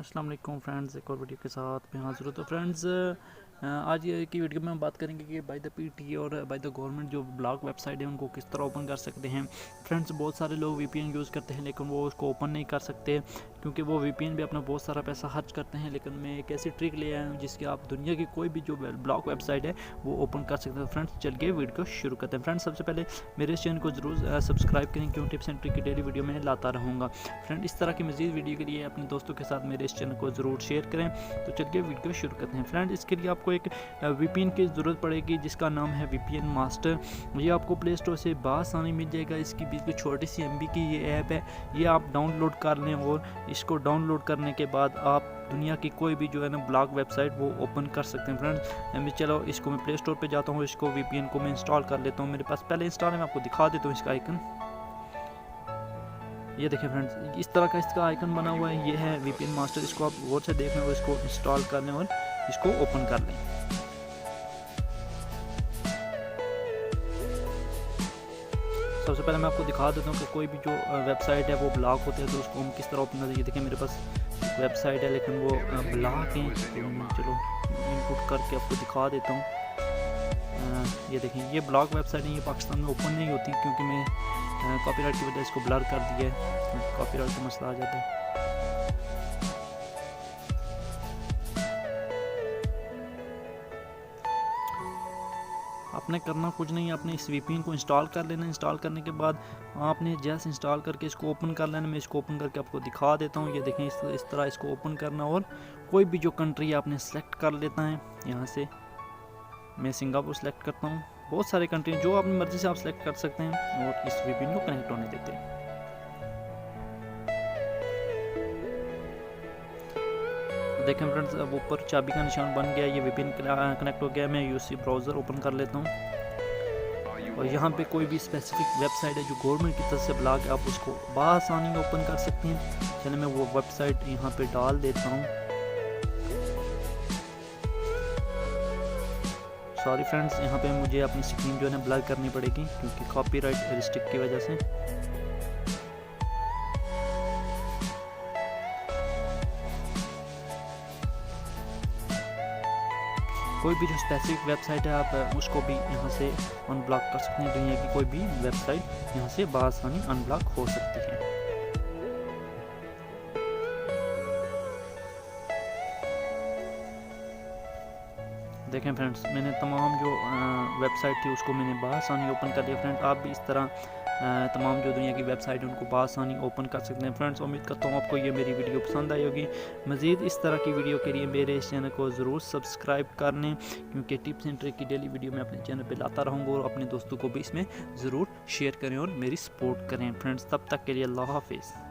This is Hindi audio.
अस्सलाम वालेकुम फ्रेंड्स, एक और वीडियो के साथ मैं हाजिर हूँ। तो फ्रेंड्स आज की वीडियो में हम बात करेंगे कि बाय द पीटी और बाय द गवर्नमेंट जो ब्लॉग वेबसाइट है उनको किस तरह ओपन कर सकते हैं। फ्रेंड्स बहुत सारे लोग वीपीएन यूज़ करते हैं लेकिन वो उसको ओपन नहीं कर सकते क्योंकि वो वीपीएन भी अपना बहुत सारा पैसा खर्च करते हैं। लेकिन मैं एक ऐसी ट्रिक ले आया हूँ जिसके आप दुनिया की कोई भी जो ब्लॉग वेबसाइट है वो ओपन कर सकते हैं। फ्रेंड्स चलिए वीडियो शुरू करते हैं। फ्रेंड्स सबसे पहले मेरे इस चैनल को ज़रूर सब्सक्राइब करें क्यों टिप्स एंड ट्रिक की डेली वीडियो में लाता रहूँगा। फ्रेंड इस तरह की मज़ीद वीडियो के लिए अपने दोस्तों के साथ मेरे इस चैनल को ज़रूर शेयर करें। तो चलिए वीडियो शुरू करते हैं। फ्रेंड इसके लिए आपको एक वीपीएन की ज़रूरत पड़ेगी जिसका नाम है वीपीएन मास्टर। ये आपको प्ले स्टोर से बआसानी मिल जाएगा। इसकी बिल्कुल छोटी सी MB की ये ऐप है, ये आप डाउनलोड कर लें और इसको डाउनलोड करने के बाद आप दुनिया की कोई भी जो है ना ब्लॉग वेबसाइट वो ओपन कर सकते हैं। फ्रेंड्स चलो इसको मैं प्ले स्टोर पर जाता हूँ, इसको वीपीएन को मैं इंस्टॉल कर लेता हूँ। मेरे पास पहले इंस्टॉल है, मैं आपको दिखा देता हूँ इसका आइकन। ये देखिए फ्रेंड्स इस तरह का इसका आइकन बना हुआ है, ये है वीपीएन मास्टर। इसको आप गौर से देख लें और इसको इंस्टॉल कर लें और इसको ओपन कर लें। सबसे पहले मैं आपको दिखा देता हूँ कि कोई भी जो वेबसाइट है वो ब्लॉक होते हैं तो उसको हम किस तरह ओपन करते हैं। ये देखिए मेरे पास वेबसाइट है लेकिन वो ब्लॉक है, तो चलो इनपुट करके आपको दिखा देता हूँ। ये देखिए ये ब्लॉक वेबसाइट है, ये पाकिस्तान में ओपन नहीं होती क्योंकि मैं कॉपीराइट की वजह से इसको ब्लर कर दिया है, कॉपीराइट का मसला आ जाता है। आपने करना कुछ नहीं, आपने इस वीपीएन को इंस्टॉल कर लेना। इंस्टॉल करने के बाद आपने जैसे इंस्टॉल करके इसको ओपन कर लेना। मैं इसको ओपन करके आपको दिखा देता हूँ। ये देखें इस तरह इसको ओपन करना और कोई भी जो कंट्री आपने सेलेक्ट कर लेता है। यहाँ से मैं सिंगापुर सेलेक्ट करता हूँ। बहुत सारे कंट्री जो अपनी मर्जी से आप सेलेक्ट कर सकते हैं और इस वीपीएन को कनेक्ट होने देते हैं। देखें फ्रेंड्स अब ऊपर चाबी का निशान बन गया, ये वीपीएन कनेक्ट हो गया। मैं यूसी ब्राउज़र ओपन कर लेता हूँ और यहाँ पे कोई भी स्पेसिफिक वेबसाइट है जो गवर्नमेंट की तरफ से ब्लॉक है, आप उसको बआसानी ओपन कर सकते हैं। चलिए मैं वो वेबसाइट यहाँ पे डाल देता हूँ। सॉरी फ्रेंड्स यहाँ पे मुझे अपनी स्क्रीन जो है ना ब्लर करनी पड़ेगी क्योंकि कॉपीराइट रिस्ट्रिक्ट की वजह से। कोई भी जो स्पेसिफिक वेबसाइट है आप उसको भी यहाँ से अनब्लॉक कर सकते हैं। दुनिया की कोई भी वेबसाइट यहाँ से बआसानी अनब्लॉक हो सकती है। देखें फ्रेंड्स मैंने तमाम जो वेबसाइट थी उसको मैंने बआसानी ओपन कर दिया। फ्रेंड्स आप भी इस तरह तमाम जो दुनिया की वेबसाइट है उनको बआसानी ओपन कर सकते हैं। फ्रेंड्स उम्मीद करता हूँ आपको ये मेरी वीडियो पसंद आई होगी। मज़ीद इस तरह की वीडियो के लिए मेरे इस चैनल को ज़रूर सब्सक्राइब कर लें क्योंकि टिप्स एंड ट्रिक की डेली वीडियो मैं अपने चैनल पर लाता रहूँगा और अपने दोस्तों को भी इसमें ज़रूर शेयर करें और मेरी सपोर्ट करें। फ्रेंड्स तब तक के लिए अल्लाह हाफिज़।